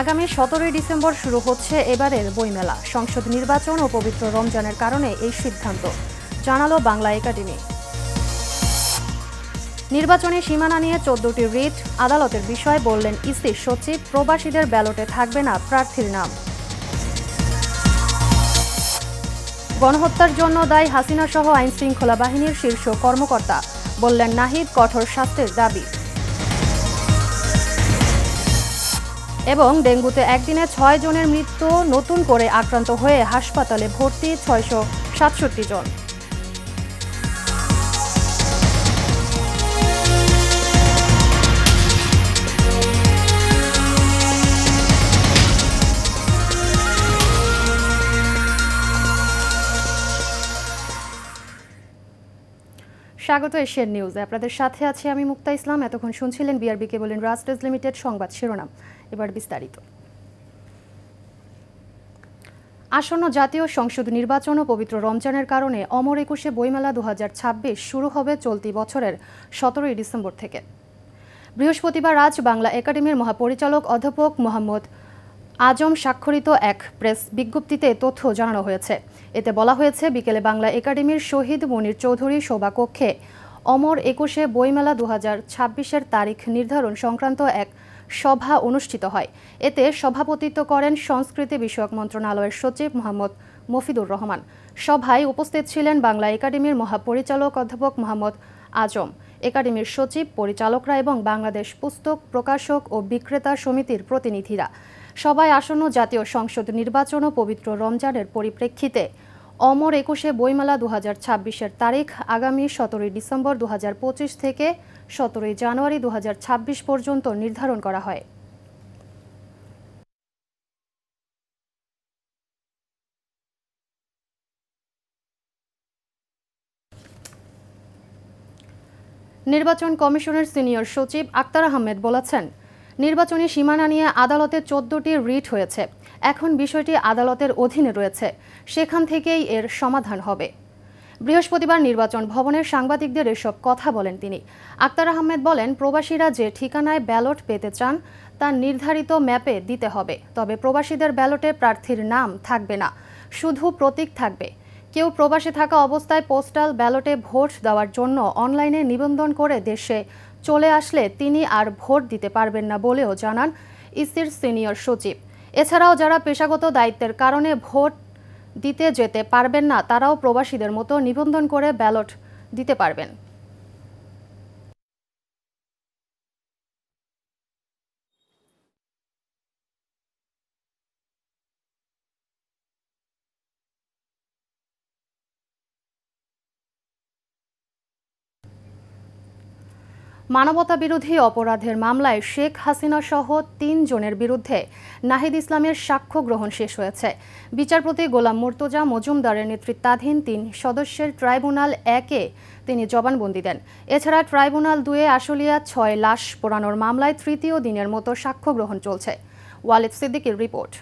আগামী 17 ডিসেম্বর শুরু হচ্ছে এবারের বইমেলা। সংসদ নির্বাচন ও পবিত্র রমজানের কারণে এই সিদ্ধান্ত, জানালো বাংলা একাডেমি। নির্বাচনী সীমানা নিয়ে 14টি রিট আদালতের বিষয় বললেন ইসির সচিব। প্রবাসীদের ব্যালটে থাকবে না প্রার্থীর নাম। গণহত্যার জন্য দায়ী হাসিনা সহ আইনশৃঙ্খলা বাহিনীর শীর্ষ কর্মকর্তা, বললেন নাহিদ। কঠোর শাস্তির দাবি। এবং ডেঙ্গুতে একদিনে 6 জনের মৃত্যু, নতুন করে আক্রান্ত হয়ে হাসপাতালে ভর্তি 667 জন। স্বাগত এশিয়ান নিউজে, আপনাদের সাথে আছি আমি মুক্তা ইসলাম। এতক্ষণ শুনছিলেন বিআরবি কেবল এন্ড রাস্টেজ লিমিটেড সংবাদ শিরোনাম। এবার বিস্তারিত। আসন্ন জাতীয় সংসদ নির্বাচন ও পবিত্র রমজানের কারণে অমর একুশে বইমেলা 2026 শুরু হবে চলতি বছরের 17 ডিসেম্বর থেকে। বৃহস্পতিবার আজ বাংলা একাডেমির মহাপরিচালক অধ্যাপক মোহাম্মদ আজম স্বাক্ষরিত এক প্রেস বিজ্ঞপ্তিতে তথ্য জানানো হয়েছে। এতে বলা হয়েছে, বিকেলে বাংলা একাডেমির শহীদ মনির চৌধুরী সভাকক্ষে অমর একুশে বইমেলা 2026-এর তারিখ নির্ধারণ সংক্রান্ত এক সভা অনুষ্ঠিত হয়। এতে সভাপতিত্ব করেন সংস্কৃতি বিষয়ক মন্ত্রণালয়ের সচিব মোহাম্মদ মফিদুর রহমান। সভায় উপস্থিত ছিলেন বাংলা একাডেমির মহাপরিচালক অধ্যাপক মোহাম্মদ আজম, একাডেমির সচিব, পরিচালকরা এবং বাংলাদেশ পুস্তক প্রকাশক ও বিক্রেতা সমিতির প্রতিনিধিরা। সবাই আসন্ন জাতীয় সংসদ নির্বাচন ও পবিত্র রমজানের পরিপ্রেক্ষিতে অমর একুশে বইমেলা 2026-এর তারিখ আগামী 17 ডিসেম্বর 2025 থেকে 17 জানুয়ারি 2026 পর্যন্ত নির্ধারণ করা হয়। নির্বাচন কমিশনের সিনিয়র সচিব আক্তার আহমেদ বলেছেন, নির্বাচনী সীমানা নিয়ে আদালতে 14টি রিট হয়েছে। এখন বিষয়টি আদালতের অধীনে রয়েছে, সেখান থেকেই এর সমাধান হবে। বৃহস্পতিবার নির্বাচন ভবনের সাংবাদিকদের এসব কথা বলেন তিনি। আক্তার আহমেদ বলেন, প্রবাসীরা যে ঠিকানায় ব্যালট পেতে চান তা নির্ধারিত ম্যাপে দিতে হবে। তবে প্রবাসীদের ব্যালটে প্রার্থীর নাম থাকবে না, শুধু প্রতীক থাকবে। কেউ প্রবাসে থাকা অবস্থায় পোস্টাল ব্যালটে ভোট দেওয়ার জন্য অনলাইনে নিবন্ধন করে দেশে চলে আসলে তিনি আর ভোট দিতে পারবেন না বলেও জানান ইসির সিনিয়র সচিব। এছাড়াও যারা পেশাগত দায়িত্বের কারণে ভোট দিতে যেতে পারবেন না, তারাও প্রবাসীদের মতো নিবন্ধন করে ব্যালট দিতে পারবেন। মানবতা বিরোধী অপরাধের মামলায় শেখ হাসিনা সহ 3 জনের বিরুদ্ধে নাহিদ ইসলামের সাক্ষ্য গ্রহণ শেষ হয়েছে। বিচারপতি গোলাম মুর্তজা মজুমদারের নেতৃত্বাধীন 3 সদস্যের ট্রাইব্যুনাল 1-এ তিনি জবানবন্দি দেন। এছাড়া ট্রাইব্যুনাল 2-এ আশুলিয়া 6 লাশ পোড়ানোর মামলায় তৃতীয় দিনের মতো সাক্ষ্য গ্রহণ চলছে। ওয়ালিদ সিদ্দিকীর রিপোর্ট।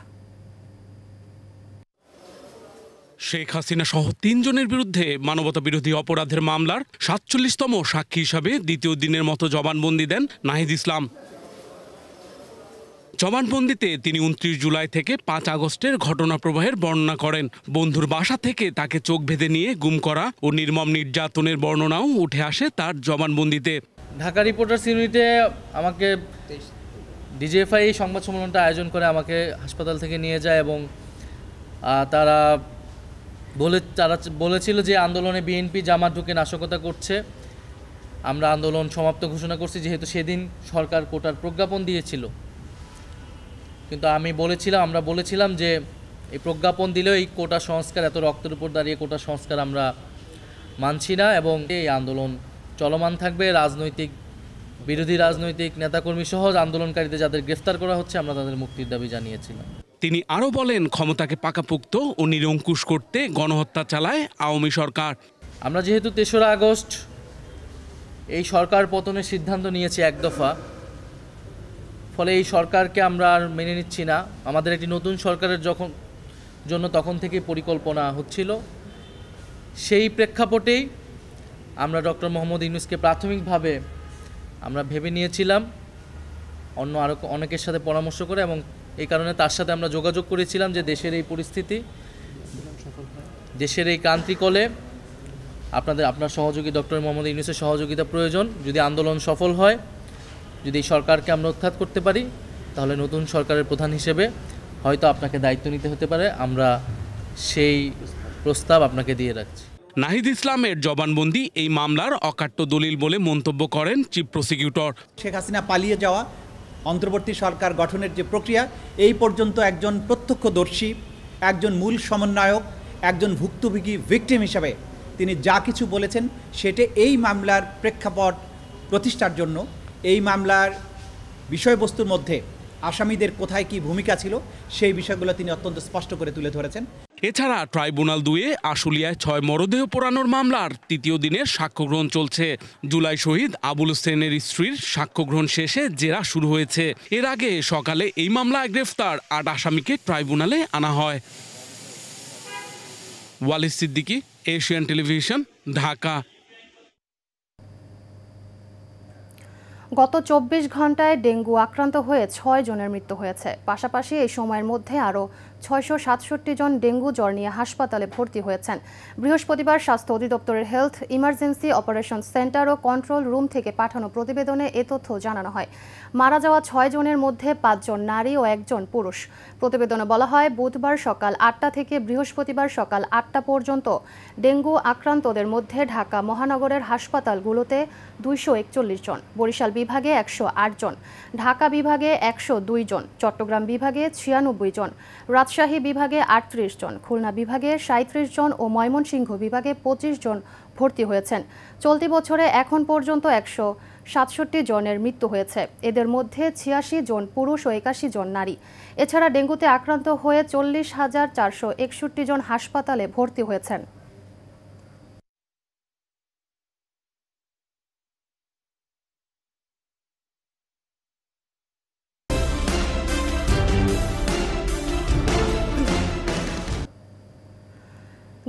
শেখ হাসিনা সহ 3 জনের বিরুদ্ধে মানবতা বিরোধী অপরাধের মামলার 47তম সাক্ষী হিসাবে দ্বিতীয় দিনের মতো জবানবন্দি দেন নাহিদ ইসলাম। জবানবন্দিতে তিনি 29 জুলাই থেকে 5 আগস্টের ঘটনা প্রবাহের বর্ণনা করেন। বন্ধুর বাসা থেকে তাকে চোখ বেঁধে নিয়ে গুম করা ও নির্মম নির্যাতনের বর্ণনাও উঠে আসে তার জবানবন্দিতে। ঢাকা রিপোর্টার্স ইউনিটে আমাকে ডিজিএফআই সংবাদ সম্মেলনটা আয়োজন করে আমাকে হাসপাতাল থেকে নিয়ে যায় এবং তারা বলেছিল যে আন্দোলনে বিএনপি জামাত ঢুকে নাশকতা করছে। আমরা আন্দোলন সমাপ্ত ঘোষণা করছি, যেহেতু সেদিন সরকার কোটার প্রজ্ঞাপন দিয়েছিল। কিন্তু আমরা বলেছিলাম যে এই প্রজ্ঞাপন দিলেও এই কোটা সংস্কার, এত রক্তের উপর দাঁড়িয়ে কোটা সংস্কার আমরা মানছি না এবং এই আন্দোলন চলমান থাকবে। বিরোধী রাজনৈতিক নেতাকর্মী সহ আন্দোলনকারীদের যাদের গ্রেফতার করা হচ্ছে, আমরা তাদের মুক্তির দাবি জানিয়েছিলাম। তিনি আরও বলেন, ক্ষমতাকে পাকাপোক্ত ও নিরঙ্কুশ করতে গণহত্যা চালায় আওয়ামী সরকার। আমরা যেহেতু 3রা আগস্ট এই সরকার পতনের সিদ্ধান্ত নিয়েছি এক দফা, ফলে এই সরকারকে আমরা আর মেনে নিচ্ছি না। আমাদের একটি নতুন সরকারের জন্য তখন থেকেই পরিকল্পনা হচ্ছিল। সেই প্রেক্ষাপটেই আমরা ডক্টর মোহাম্মদ ইউনূসকে প্রাথমিকভাবে আমরা ভেবে নিয়েছিলাম, আরও অনেকের সাথে পরামর্শ করে, এবং এই কারণে তার সাথে আমরা যোগাযোগ করেছিলাম যে দেশের এই পরিস্থিতি, দেশের এই ক্রান্তিকলে আপনার সহযোগী ডক্টর মোহাম্মদ ইউনূসের সহযোগিতা প্রয়োজন। যদি আন্দোলন সফল হয়, যদি এই সরকারকে আমরা উৎখাত করতে পারি, তাহলে নতুন সরকারের প্রধান হিসেবে হয়তো আপনাকে দায়িত্ব নিতে হতে পারে। আমরা সেই প্রস্তাব আপনাকে দিয়ে রাখছি। নাহিদ ইসলামের জবানবন্দি এই মামলার অকাট্য দলিল বলে মন্তব্য করেন চিফ প্রসিকিউটর। শেখ হাসিনা পালিয়ে যাওয়া, অন্তর্বর্তী সরকার গঠনের যে প্রক্রিয়া, এই পর্যন্ত একজন প্রত্যক্ষদর্শী, একজন মূল সমন্বয়ক, একজন ভুক্তভোগী ভিকটিম হিসাবে তিনি যা কিছু বলেছেন সেটা এই মামলার প্রেক্ষাপট প্রতিষ্ঠার জন্য, এই মামলার বিষয়বস্তুর মধ্যে আসামিদের কোথায় কি ভূমিকা ছিল সেই বিষয়গুলো তিনি অত্যন্ত স্পষ্ট করে তুলে ধরেছেন। এছাড়া ট্রাইব্যুনাল 2-এ আশুলিয়ায় 6 মরদেহ পোড়ানোর মামলার তৃতীয় দিনের সাক্ষ্য গ্রহণ চলছে। জুলাই শহীদ আবুল হোসেনের স্ত্রীর সাক্ষ্য গ্রহণ শেষে জেরা শুরু হয়েছে। এর আগে সকালে এই মামলায় গ্রেফতার 8 আসামিকে ট্রাইব্যুনালে আনা হয়। Walid Siddiqui, Asian television, Dhaka. গত 24 ঘন্টায় ডেঙ্গু আক্রান্ত হয়ে 6 জনের মৃত্যু হয়েছে। পাশাপাশি এই সময়ের মধ্যে আরও 667 জন ডেঙ্গু জ্বর নিয়ে হাসপাতালে ভর্তি হয়েছেন। বৃহস্পতিবার স্বাস্থ্য অধিদপ্তরের হেলথ ইমার্জেন্সি অপারেশন সেন্টার ও কন্ট্রোল রুম থেকে পাঠানো প্রতিবেদনে এ তথ্য জানানো হয়। মারা যাওয়া 6 জনের মধ্যে 5 জন নারী ও 1 জন পুরুষ। প্রতিবেদনে বলা হয়, বুধবার সকাল 8টা থেকে বৃহস্পতিবার সকাল 8টা পর্যন্ত ডেঙ্গু আক্রান্তদের মধ্যে ঢাকা মহানগরের হাসপাতালগুলোতে 241 জন, বরিশাল বিভাগে 108 জন, ঢাকা বিভাগে 102 জন, চট্টগ্রাম বিভাগে 96 জন, রাজশাহী বিভাগে 38 জন, খুলনা বিভাগে 37 জন ও ময়মনসিংহ বিভাগে 25 জন ভর্তি হয়েছেন। চলতি বছরে এখন পর্যন্ত 167 জনের মৃত্যু হয়েছে। এদের মধ্যে 86 জন পুরুষ ও 81 জন নারী। এছাড়া ডেঙ্গুতে আক্রান্ত হয়ে 40,461 জন হাসপাতালে ভর্তি হয়েছেন।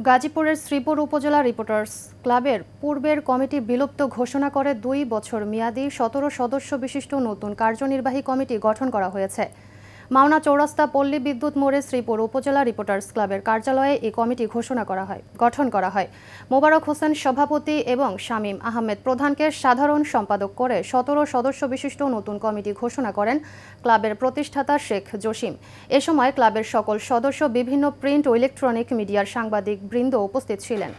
গাজীপুরের শ্রীপুর উপজেলা রিপোর্টার্স ক্লাবের পূর্বের কমিটি বিলুপ্ত ঘোষণা করে 2 বছর মেয়াদী 17 সদস্য বিশিষ্ট নতুন কার্যনির্বাহী কমিটি গঠন করা হয়েছে। মাওনা চৌরাস্তা পল্লী বিদ্যুৎ মোড়ে শ্রীপুর উপজেলা রিপোর্টার্স ক্লাবের কার্যালয়ে এই কমিটি গঠন করা হয়। মোবারক হোসেন সভাপতি এবং শামীম আহমেদ প্রধানকে সাধারণ সম্পাদক করে 17 সদস্য বিশিষ্ট নতুন কমিটি ঘোষণা করেন ক্লাবের প্রতিষ্ঠাতা শেখ জসিম। এ সময় ক্লাবের সকল সদস্য, বিভিন্ন প্রিন্ট ও ইলেকট্রনিক মিডিয়ার সাংবাদিক বৃন্দ উপস্থিত ছিলেন।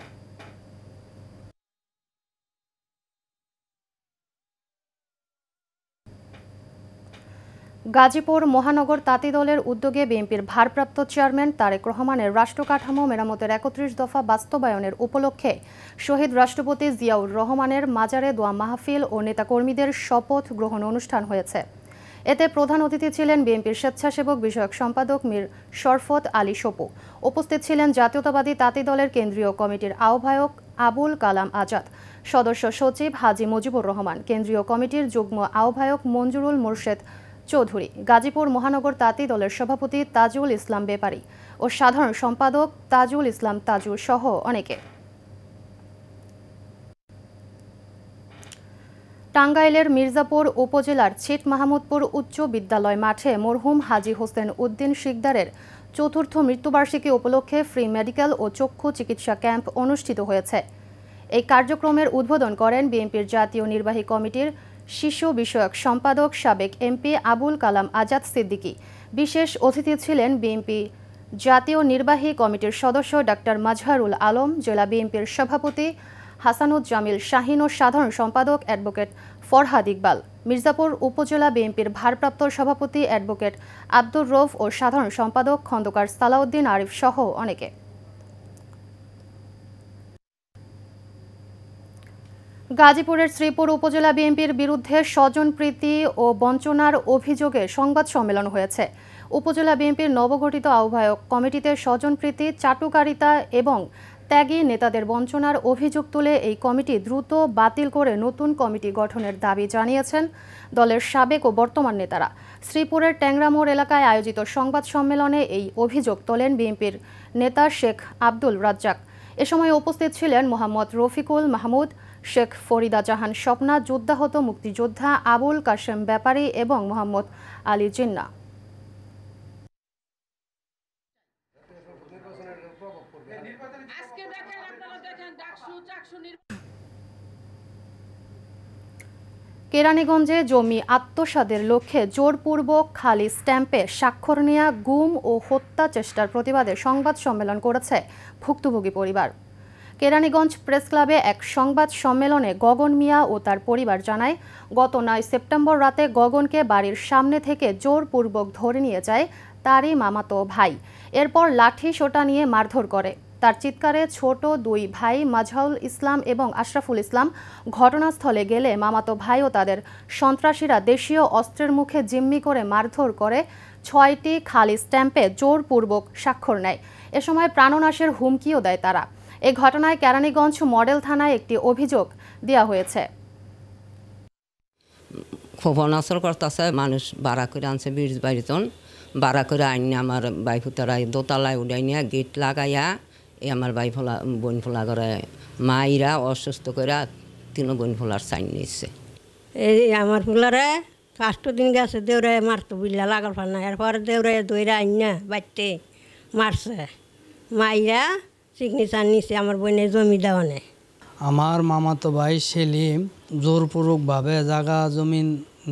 গাজীপুর মহানগর তাঁতি দলের উদ্যোগে বিএনপির ভারপ্রাপ্ত চেয়ারম্যান তারেক রহমানের রাষ্ট্রকাঠামো মেরামতের 31 দফা বাস্তবায়নের উপলক্ষে শহীদ রাষ্ট্রপতি জিয়াউর রহমানের মাজারে দোয়া মাহফিল ও নেতাকর্মীদের শপথ গ্রহণ অনুষ্ঠান হয়েছে। এতে প্রধান অতিথি ছিলেন বিএনপির স্বেচ্ছাসেবক বিষয়ক সম্পাদক মীর শরফত আলী সপু। উপস্থিত ছিলেন জাতীয়তাবাদী তাঁতি দলের কেন্দ্রীয় কমিটির আহ্বায়ক আবুল কালাম আজাদ, সদস্য সচিব হাজী মুজিবুর রহমান, কেন্দ্রীয় কমিটির যুগ্ম আহ্বায়ক মঞ্জুরুল মোর্শেদ চৌধুরী, গাজীপুর মহানগর তাঁতি দলের সভাপতি তাজুল ইসলাম বেপারী ও সাধারণ সম্পাদক তাজুল ইসলাম তাজু সহ অনেকে। টাঙ্গাইলের মির্জাপুর উপজেলার ছিট মাহমুদপুর উচ্চ বিদ্যালয় মাঠে মরহুম হাজী হোসেন উদ্দিন শিকদারের 4র্থ মৃত্যুবার্ষিকী উপলক্ষে ফ্রি মেডিকেল ও চক্ষু চিকিৎসা ক্যাম্প অনুষ্ঠিত হয়েছে। এই কার্যক্রমের উদ্বোধন করেন বিএনপির জাতীয় নির্বাহী কমিটির শিশু বিষয়ক সম্পাদক সাবেক এমপি আবুল কালাম আজাদ সিদ্দিকী। বিশেষ অতিথি ছিলেন বিএনপি জাতীয় নির্বাহী কমিটির সদস্য ডাক্তার মাজহারুল আলম, জেলা বিএনপির সভাপতি হাসানুজ্জামিল শাহিন ও সাধারণ সম্পাদক অ্যাডভোকেট ফরহাদ ইকবাল, মির্জাপুর উপজেলা বিএনপির ভারপ্রাপ্ত সভাপতি অ্যাডভোকেট আব্দুর রৌফ ও সাধারণ সম্পাদক খন্দকার সালাউদ্দিন আরিফ সহ অনেকে। গাজীপুরের শ্রীপুর উপজেলা বিএনপির বিরুদ্ধে স্বজনপ্রীতি ও বঞ্চনার অভিযোগে সংবাদ সম্মেলন হয়েছে। উপজেলা বিএনপির নবগঠিত আহ্বায়ক কমিটিতে স্বজনপ্রীতি, চাটুকারিতা এবং ত্যাগী নেতাদের বঞ্চনার অভিযোগ তুলে এই কমিটি দ্রুত বাতিল করে নতুন কমিটি গঠনের দাবি জানিয়েছেন দলের সাবেক ও বর্তমান নেতারা। শ্রীপুরের ট্যাংরামোড় এলাকায় আয়োজিত সংবাদ সম্মেলনে এই অভিযোগ তোলেন বিএনপির নেতা শেখ আব্দুল রাজ্জাক। এ সময় উপস্থিত ছিলেন মোহাম্মদ রফিকুল মাহমুদ, শেখ ফরিদা জাহান স্বপ্না, যুদ্ধাহত মুক্তিযোদ্ধা আবুল কাশেম ব্যাপারী এবং মোহাম্মদ আলী জিন্না। কেরানীগঞ্জে জমি আত্মসাতের লক্ষ্যে জোরপূর্বক খালি স্ট্যাম্পে স্বাক্ষর নেওয়া গুম ও হত্যা চেষ্টার প্রতিবাদে সংবাদ সম্মেলন করেছে ভুক্তভোগী পরিবার। কেরানীগঞ্জ প্রেস ক্লাবে এক সংবাদ সম্মেলনে গগন মিয়া ও তার পরিবার জানায়, গত 9 সেপ্টেম্বর রাতে গগনকে বাড়ির সামনে থেকে জোরপূর্বক ধরে নিয়ে যায় তারই মামাতো ভাই। এরপর লাঠি সোঁটা নিয়ে মারধর করে। তার চিৎকারে ছোট দুই ভাই মাজহারুল ইসলাম এবং আশরাফুল ইসলাম ঘটনাস্থলে গেলে মামাতো ভাই ও তাদের সন্ত্রাসীরা দেশীয় অস্ত্রের মুখে জিম্মি করে মারধর করে 6টি খালি স্ট্যাম্পে জোরপূর্বক স্বাক্ষর নেয়। এ সময় প্রাণনাশের হুমকিও দেয় তারা। এই ঘটনায় কেরানীগঞ্জ মডেল থানায় একটি অভিযোগ দেওয়া হয়েছে। খুব অনাচর করতেছে, মানুষ ভাড়া করে আনছে বীর বাড়িতন, ভাড়া করে আইনি আমার বাইফুতারা দোতলায় উঠাই নিয়ে গেট লাগাইয়া আমার বাইফলা বোন ফোলা করে মাইরা অসুস্থ করে 3 বোন ফোলার সাইন নিচ্ছে। এই আমার ফুলারে 5 দিন গেছে দেউরে মারতো বিল্লা লাগাল পার না, এরপর দেউরে দইরা আইনা বাইতে মারছে, মাইরা সিগনেচার নিছে আমার বোনের জমি দেওয়ানে। আমার মামাতো ভাই সেলিম জোরপূর্বকভাবে জায়গা জমি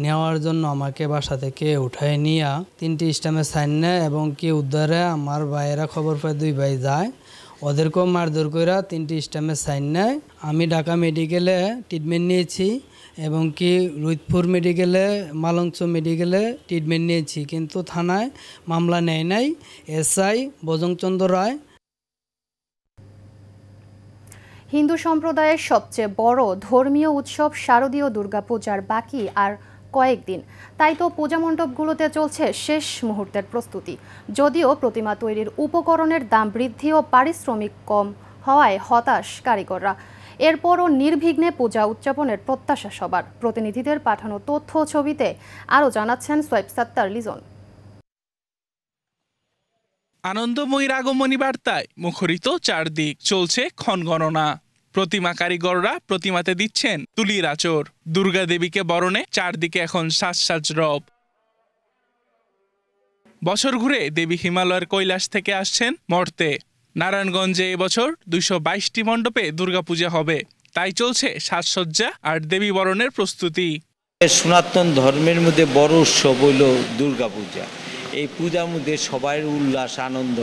নেওয়ার জন্য আমাকে বাসা থেকে উঠায় নিয়ে 3টি স্ট্যাম্পে সাইন নেয় এবং কি উদ্ধারে আমার ভাইয়েরা খবর পায় 2 ভাই যায়, ওদেরকেও মারধর করে 3টি স্ট্যাম্পে সাইন নেয়। আমি ঢাকা মেডিকেলে ট্রিটমেন্ট নিয়েছি এবং কি রুইতপুর মেডিকেলে, মালঞ্চ মেডিকেলে ট্রিটমেন্ট নিয়েছি, কিন্তু থানায় মামলা নেয় নাই। এসআই বজংচন্দ্র রায়। হিন্দু সম্প্রদায়ের সবচেয়ে বড় ধর্মীয় উৎসব শারদীয় দুর্গাপূজার বাকি আর কয়েকদিন, তাই তো পূজা মণ্ডপগুলোতে চলছে শেষ মুহূর্তের প্রস্তুতি। যদিও প্রতিমা তৈরির উপকরণের দাম বৃদ্ধি ও পারিশ্রমিক কম হওয়ায় হতাশ কারিগররা, এরপরও নির্বিঘ্নে পূজা উদযাপনের প্রত্যাশা সবার। প্রতিনিধিদের পাঠানো তথ্য ছবিতে আরও জানাচ্ছেন সোয়েব সাত্তার লিজন। আনন্দময়ীর আগমনী বার্তায় মুখরিত চারদিক, চলছে ক্ষণগণনা। প্রতিমা কারিগররা প্রতিমাতে দিচ্ছেন তুলির আঁচড়। দুর্গা দেবীকে বরণে চারদিকে এখন সাজ রব। বছর ঘুরে দেবী হিমালয়ের কৈলাস থেকে আসছেন মর্তে। নারায়ণগঞ্জে এবছর 222টি মণ্ডপে দুর্গাপূজা হবে, তাই চলছে সাজসজ্জা আর দেবী বরণের প্রস্তুতি। সনাতন ধর্মের মধ্যে বড় উৎসব হইল দুর্গাপূজা। এই পূজার মধ্যে সবাই উল্লাস আনন্দ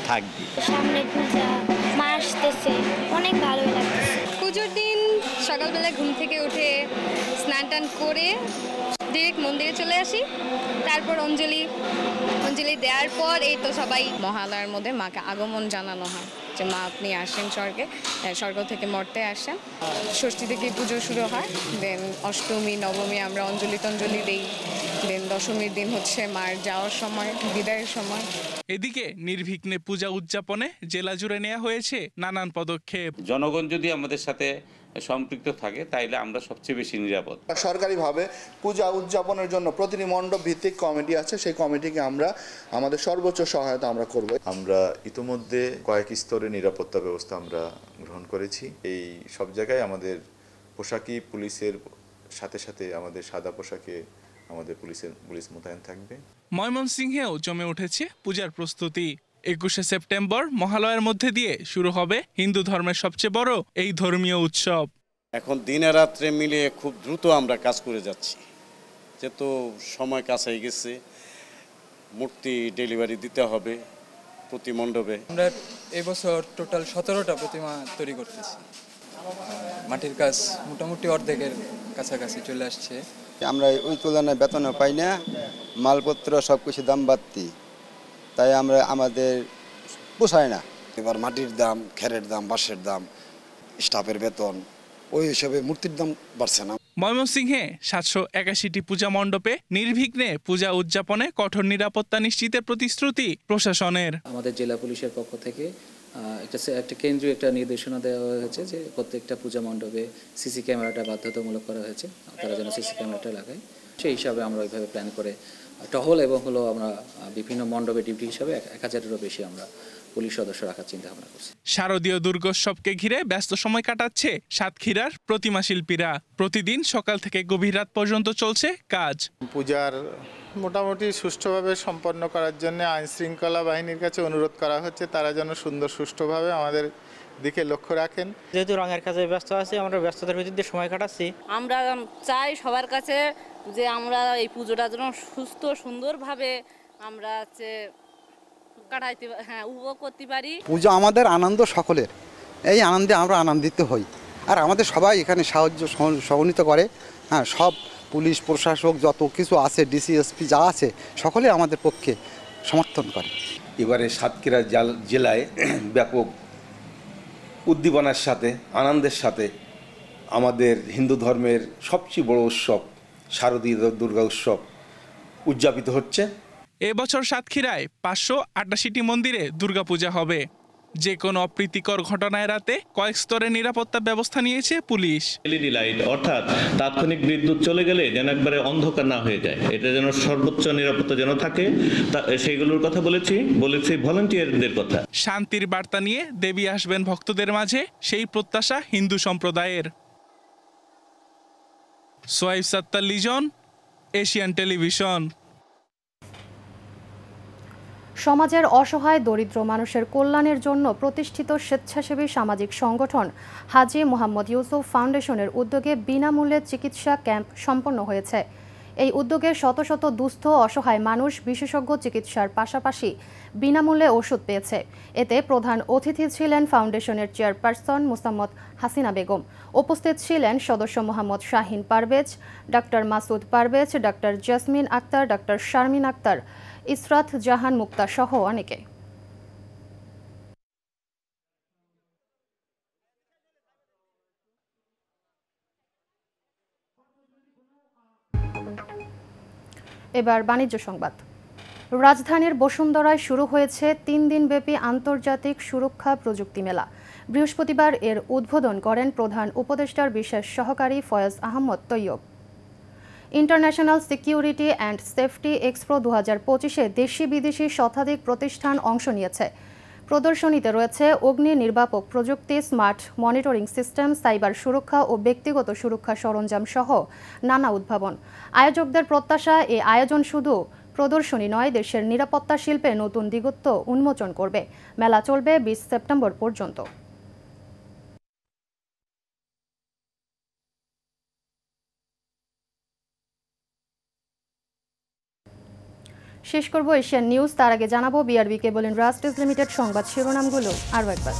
থাকবে। সামনে পূজা মা আসতেছে, অনেক ভালো লাগতেছে। পুজোর দিন সকালবেলা ঘুম থেকে উঠে স্নান টান করে ডিরেক্ট মন্দিরে চলে আসি, তারপর অঞ্জলি দেওয়ার পর এই তো সবাই মহালয়ার মধ্যে মাকে আগমন জানানো হয় যে মা আপনি আসেন স্বর্গ থেকে মর্তে আসেন। ষষ্ঠী থেকে পুজো শুরু হয়, দেন অষ্টমী নবমী আমরা অঞ্জলি দিই, দেন দশমীর দিন হচ্ছে মার যাওয়ার সময়, বিদায়ের সময়। এদিকে নির্বিঘ্নে পূজা উদযাপনে জেলা জুড়ে নেওয়া হয়েছে নানান পদক্ষেপ। জনগণ যদি আমাদের সাথে সম্পৃক্ত থাকে তাইলে আমরা সবচেয়ে বেশি নিরাপদ। সরকারিভাবে পূজা উদযাপনের জন্য প্রতিটি মণ্ডপ ভিত্তিক কমিটি আছে, সেই কমিটিকে আমরা আমাদের সর্বোচ্চ সহায়তা আমরা করব। আমরা ইতিমধ্যে কয়েক স্তরে নিরাপত্তা ব্যবস্থা আমরা গ্রহণ করেছি। এই সব জায়গায় আমাদের পোশাকি পুলিশের সাথে সাথে আমাদের সাদা পোশাকে আমাদের পুলিশ মোতায়েন থাকবে। ময়মনসিংহেও জমে উঠেছে পূজার প্রস্তুতি। 21শে সেপ্টেম্বর মহালয়ার মধ্যে দিয়ে শুরু হবে হিন্দু ধর্মের সবচেয়ে বড় এই ধর্মীয় উৎসব। এখন দিনে রাত্রে মিলিয়ে খুব দ্রুত আমরা কাজ করে যাচ্ছি, যেহেতু সময় কাছে গেছে। মূর্তি ডেলিভারি দিতে হবে প্রতি মণ্ডপে। আমরা এবছর টোটাল 17টা প্রতিমা তৈরি করতেছি। মাটির কাজ মোটামুটি অর্ধেকের কাছাকাছি চলে আসছে। আমরা ওই তুলনায় বেতনও পাই না, মালপত্র সব কিছু দাম বাড়তি, তাই আমাদের পোষায় না। এবার মাটির দাম, খেরের দাম, বাঁশের দাম, স্টাফের বেতন, ওই হিসাবে মূর্তির দাম বাড়ছে না। ময়মনসিংহে 781টি পূজা মণ্ডপে নির্বিঘ্নে পূজা উদযাপনে কঠোর নিরাপত্তা নিশ্চিতের প্রতিশ্রুতি প্রশাসনের। আমাদের জেলা পুলিশের পক্ষ থেকে একটা কেন্দ্রীয় একটা নির্দেশনা দেওয়া হয়েছে যে প্রত্যেকটা পূজা মণ্ডপে সিসি ক্যামেরাটা বাধ্যতামূলক করা হয়েছে, তারা যেন সিসি ক্যামেরাটা লাগায়। সেই হিসাবে আমরা ওইভাবে প্ল্যান করে টহল এবং আমরা বিভিন্ন মণ্ডপে ডিউটি হিসাবে 1000-এরও বেশি আমরা পুলিশ সদস্য রাখার চিন্তা ভাবনা করছি। শারদীয় দুর্গোৎসবকে ঘিরে ব্যস্ত সময় কাটাচ্ছে সাতক্ষীরার প্রতিমা শিল্পীরা। প্রতিদিন সকাল থেকে গভীর রাত পর্যন্ত চলছে কাজ। পূজার মোটামুটি সুষ্ঠুভাবে সম্পন্ন করার জন্য আইন শৃঙ্খলা বাহিনীর কাছে অনুরোধ করা হচ্ছে, তারা যেন সুষ্ঠুভাবে আমাদের দিকে লক্ষ্য রাখেন। যেহেতু রঙের কাজে ব্যস্ত আছি, আমরা ব্যস্ততার ভিতর দিয়ে সময় কাটাচ্ছি। আমরা চাই সবার কাছে যে আমরা এই পুজোটা যেন সুস্থ সুন্দরভাবে আমরা কাটাইতে উপভোগ করতে পারি। পুজো আমাদের আনন্দ সকলের, এই আনন্দে আমরা আনন্দিত হই। আর আমাদের সবাই এখানে সাহায্য সহযোগিতা করে। হ্যাঁ, সব পুলিশ প্রশাসক যত কিছু আছে, ডিসিএসপি যা আছে, সকলে আমাদের পক্ষে সমর্থন করে। এবারে সাতক্ষীরা জেলায় ব্যাপক উদ্দীপনার সাথে আনন্দের সাথে আমাদের হিন্দু ধর্মের সবচেয়ে বড় উৎসব শারদীয় দুর্গা উৎসব উদযাপিত হচ্ছে। এবছর সাতক্ষীরায় 588টি মন্দিরে দুর্গাপূজা হবে। যে কোনো অপ্রীতিকর ঘটনা এড়াতে কয়েক স্তরে নিরাপত্তা ব্যবস্থা নিয়েছে পুলিশ। এলইডি লাইট অর্থাৎ তাৎক্ষণিক বিদ্যুৎ চলে গেলে যেন একবারে অন্ধকার না হয়ে যায়, এটা যেন সর্বোচ্চ নিরাপত্তা যেন থাকে, সেইগুলোর কথা বলেছি ভলান্টিয়ারদের কথা। শান্তির বার্তা নিয়ে দেবী আসবেন ভক্তদের মাঝে, সেই প্রত্যাশা হিন্দু সম্প্রদায়ের। সোয়াইব সাত্তার লিজন, এশিয়ান টেলিভিশন। সমাজের অসহায় দরিদ্র মানুষের কল্যাণের জন্য প্রতিষ্ঠিত স্বেচ্ছাসেবী সামাজিক সংগঠন হাজী মোহাম্মদ ইউসুফ ফাউন্ডেশনের উদ্যোগে বিনামূল্যে চিকিৎসা ক্যাম্প সম্পন্ন হয়েছে। এই উদ্যোগে শত শত দুস্থ অসহায় মানুষ বিশেষজ্ঞ চিকিৎসার পাশাপাশি বিনামূল্যে ওষুধ পেয়েছে। এতে প্রধান অতিথি ছিলেন ফাউন্ডেশনের চেয়ারপারসন মোসাম্মদ হাসিনা বেগম। উপস্থিত ছিলেন সদস্য মোহাম্মদ শাহিন পারভেজ, ডাক্তার মাসুদ পারভেজ, ডাক্তার জাসমিন আক্তার, ডাক্তার শারমিন আক্তার, ইসরাত জাহান মুক্তা সহ অনেকে। এবার বাণিজ্য সংবাদ। রাজধানীর বসুন্ধরায় শুরু হয়েছে 3 দিনব্যাপী আন্তর্জাতিক সুরক্ষা প্রযুক্তি মেলা। বৃহস্পতিবার এর উদ্বোধন করেন প্রধান উপদেষ্টার বিশেষ সহকারী Faiz Ahmad Taiyab. International security and safety expo 2025-এ দেশি বিদেশি শতাধিক প্রতিষ্ঠান অংশ নিয়েছে। প্রদর্শনীতে রয়েছে অগ্নি নির্বাপক প্রযুক্তি, স্মার্ট মনিটরিং সিস্টেম, সাইবার সুরক্ষা ও ব্যক্তিগত সুরক্ষা সরঞ্জাম সহ নানা উদ্ভাবন। আয়োজকদের প্রত্যাশা, এই আয়োজন শুধু প্রদর্শনী নয়, দেশের নিরাপত্তা শিল্পে নতুন দিগন্ত উন্মোচন করবে। মেলা চলবে 20 সেপ্টেম্বর পর্যন্ত। শেষ করব এশিয়ান নিউজ, তার আগে জানাবো বিআরবি কেবল ইন্ডাস্ট্রিজ লিমিটেড সংবাদ শিরোনামগুলো আরও একবার।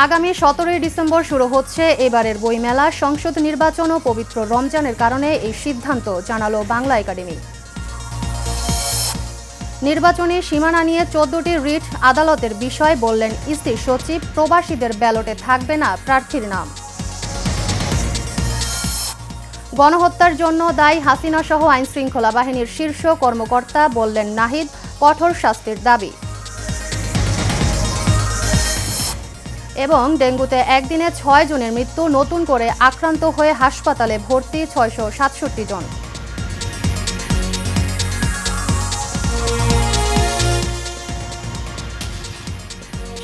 আগামী 17 ডিসেম্বর শুরু হচ্ছে এবারের বইমেলা। সংসদ নির্বাচন ও পবিত্র রমজানের কারণে এই সিদ্ধান্ত, জানালো বাংলা একাডেমি। নির্বাচনী সীমানা নিয়ে 14টি রিট আদালতের বিষয় বললেন ইসি সচিব। প্রবাসীদের ব্যালটে থাকবে না প্রার্থীর নাম। গণহত্যার জন্য দায়ী হাসিনা সহ আইনশৃঙ্খলা বাহিনীর শীর্ষ কর্মকর্তা, বললেন নাহিদ। কঠোর শাস্তির দাবি। এবং ডেঙ্গুতে একদিনে 6 জনের মৃত্যু, নতুন করে আক্রান্ত হয়ে হাসপাতালে ভর্তি 667 জন।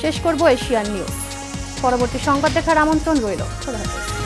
শেষ করব এশিয়ান নিউজ। পরবর্তী সংবাদ দেখার আমন্ত্রণ রইল। খোদা হাফেজ।